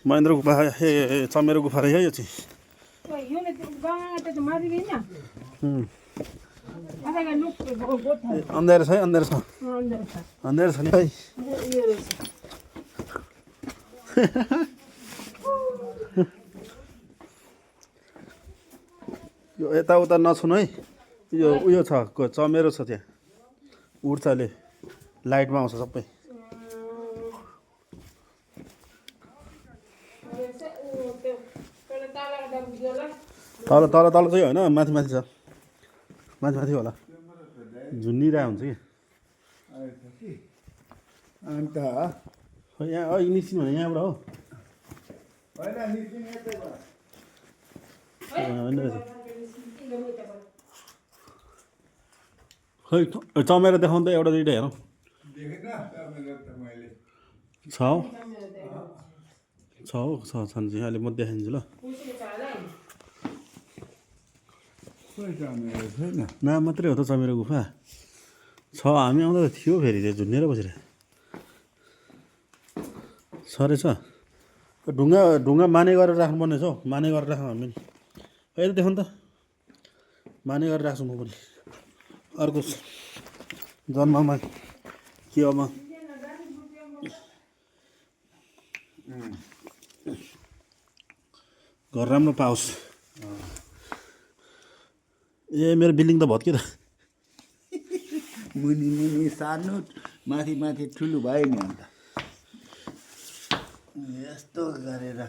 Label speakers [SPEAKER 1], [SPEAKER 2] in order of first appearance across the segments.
[SPEAKER 1] महेन्द्र गुफा चमेरो गुफा रहेछ है यो चाहिँ अँध्यारो छ है अँध्यारो छ अँध्यारो छ नि है यो यताउता नछुनु है यो उयो छ चमेरो छ त्यहाँ उड्छ अहिले लाइटमा आउँछ सबै तल तल तल चाहिँ होइन माथि माथि छ माथि माथि होला झुन्डिरहेको हुन्छ कि
[SPEAKER 2] अन्त
[SPEAKER 1] यहाँ अघि निस्किनु भने यहाँबाट हो खै चमेरो देखाउनु त एउटा दुइटा हेरौँ छ हौ छ हौ छ छन् चाहिँ अहिले म देखाइदिन्छु ल नाम मात्रै हो त चमेरो गुफा छ हामी आउँदा त थियो फेरि त्यो झुन्डेर बसेर छ रहेछ ढुङ्गा ढुङ्गा माने गरेर राख्नुपर्ने छ हौ माने गरेर राख्नु हामी पनि यता देखाउनु त माने गरेर राख्छु म पनि अर्को जन्ममा के अब घर राम्रो पाओस् ए मेरो बिल्डिङ त भत्क्यो त
[SPEAKER 2] मुनि मुनि सानो माथि माथि ठुलो भयो नि अन्त यस्तो गरेर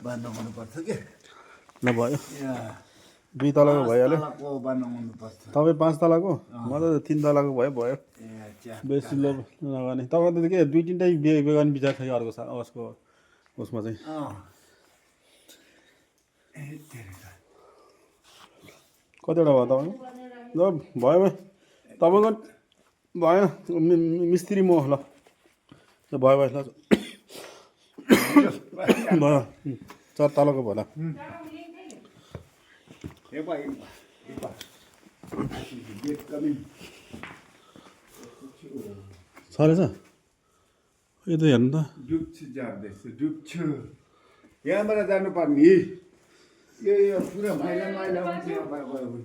[SPEAKER 2] बनाउनु पर्छ के
[SPEAKER 1] ल भयो 2 तलाको भइहाल्यो
[SPEAKER 2] बनाउनु पर्छ
[SPEAKER 1] तपाईँ 5 तलाको म त 3 तलाको भयो बेसी लोभ नगर्ने तपाईँको त के 2-3 बिहे गर्ने विचार छ कि अर्को उसको उसमा चाहिँ कतिवटा भयो तपाईँको ल भयो तपाईँको भएन मिस्त्री म ल भयो ल भयो 4 तलाको भयो छ रहेछ यो त हेर्नु त
[SPEAKER 2] डुब्छु जाँदैछ डुब्छु यहाँबाट जानुपर्ने यो पुरा मैला मैला हुन्छ यहाँबाट गयो भने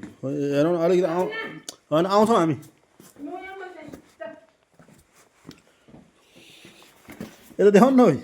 [SPEAKER 1] हेरौँ अलिकति होइन आउँछौँ हामी यता देखाउनु न है